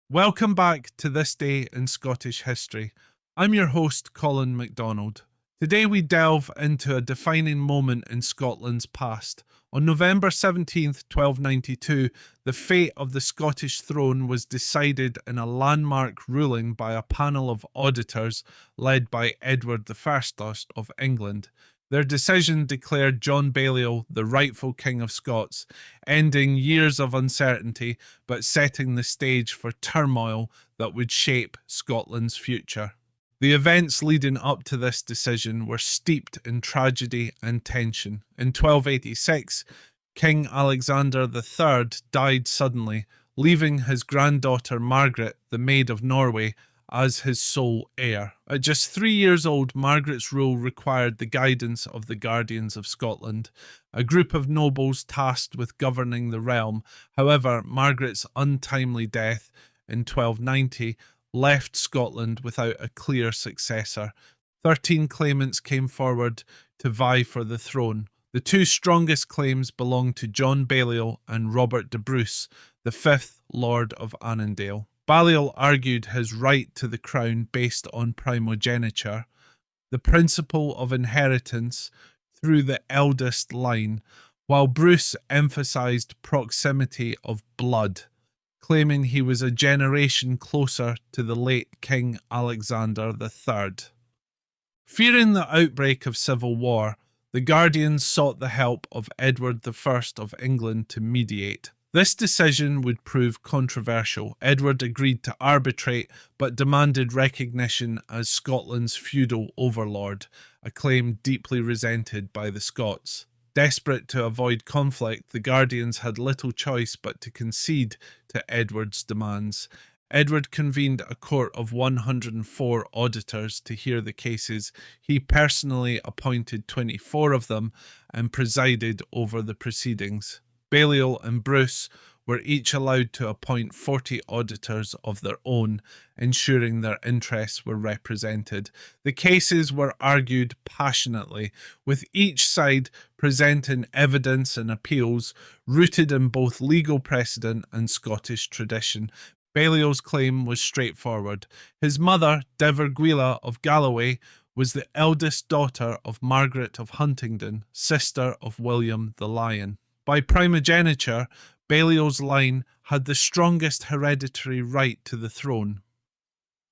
Welcome back to This Day in Scottish History. I'm your host, Colin MacDonald. Today we delve into a defining moment in Scotland's past. On November 17th, 1292, the fate of the Scottish throne was decided in a landmark ruling by a panel of auditors led by Edward I of England. Their decision declared John Balliol the rightful King of Scots, ending years of uncertainty but setting the stage for turmoil that would shape Scotland's future. The events leading up to this decision were steeped in tragedy and tension. In 1286, King Alexander III died suddenly, leaving his granddaughter Margaret, the Maid of Norway, as his sole heir. At just 3 years old, Margaret's rule required the guidance of the Guardians of Scotland, a group of nobles tasked with governing the realm. However, Margaret's untimely death in 1290 left Scotland without a clear successor. 13 claimants came forward to vie for the throne. The two strongest claims belonged to John Balliol and Robert de Brus, the 5th Lord of Annandale. Balliol argued his right to the crown based on primogeniture, the principle of inheritance through the eldest line, while Brus emphasised proximity of blood, claiming he was a generation closer to the late King Alexander III. Fearing the outbreak of civil war, the Guardians sought the help of Edward I of England to mediate. This decision would prove controversial. Edward agreed to arbitrate but demanded recognition as Scotland's feudal overlord, a claim deeply resented by the Scots. Desperate to avoid conflict, the Guardians had little choice but to concede to Edward's demands. Edward convened a court of 104 auditors to hear the cases. He personally appointed 24 of them and presided over the proceedings. Balliol and Brus were each allowed to appoint 40 auditors of their own, ensuring their interests were represented. The cases were argued passionately, with each side presenting evidence and appeals rooted in both legal precedent and Scottish tradition. Balliol's claim was straightforward. His mother, Deverguila of Galloway, was the eldest daughter of Margaret of Huntingdon, sister of William the Lion. By primogeniture, Balliol's line had the strongest hereditary right to the throne.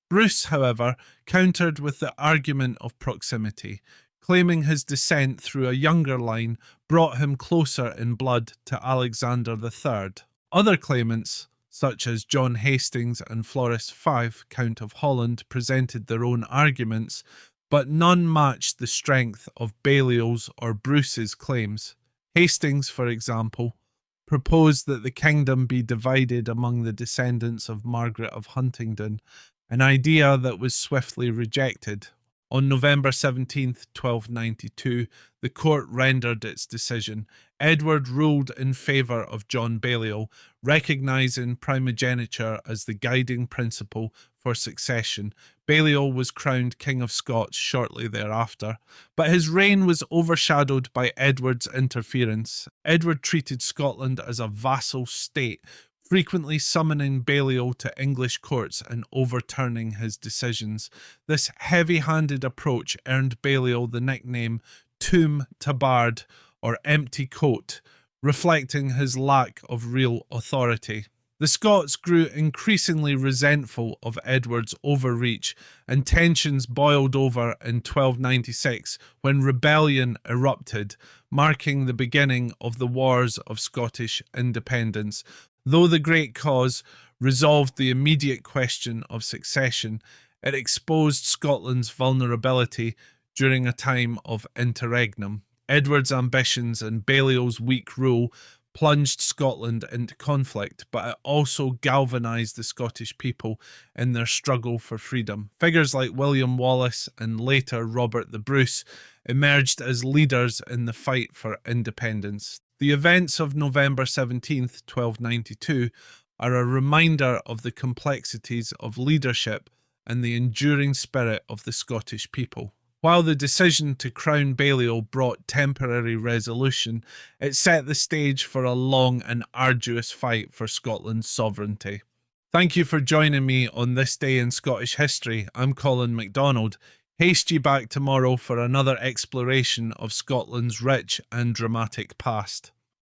Brus, however, countered with the argument of proximity, claiming his descent through a younger line brought him closer in blood to Alexander III. Other claimants, such as John Hastings and Floris V, Count of Holland, presented their own arguments, but none matched the strength of Balliol's or Brus's claims. Hastings, for example, proposed that the kingdom be divided among the descendants of Margaret of Huntingdon, an idea that was swiftly rejected. On November 17th, 1292, the court rendered its decision. Edward ruled in favour of John Balliol, recognising primogeniture as the guiding principle for succession. Balliol was crowned King of Scots shortly thereafter, but his reign was overshadowed by Edward's interference. Edward treated Scotland as a vassal state, frequently summoning Balliol to English courts and overturning his decisions. This heavy-handed approach earned Balliol the nickname Toom Tabard, or empty coat, reflecting his lack of real authority. The Scots grew increasingly resentful of Edward's overreach, and tensions boiled over in 1296 when rebellion erupted, marking the beginning of the Wars of Scottish Independence. Though the great cause resolved the immediate question of succession, it exposed Scotland's vulnerability during a time of interregnum. Edward's ambitions and Balliol's weak rule plunged Scotland into conflict, but it also galvanised the Scottish people in their struggle for freedom. Figures like William Wallace and later Robert the Bruce emerged as leaders in the fight for independence. The events of November 17th, 1292 are a reminder of the complexities of leadership and the enduring spirit of the Scottish people. While the decision to crown Balliol brought temporary resolution, it set the stage for a long and arduous fight for Scotland's sovereignty. Thank you for joining me on this day in Scottish history. I'm Colin MacDonald. Haste ye back tomorrow for another exploration of Scotland's rich and dramatic past.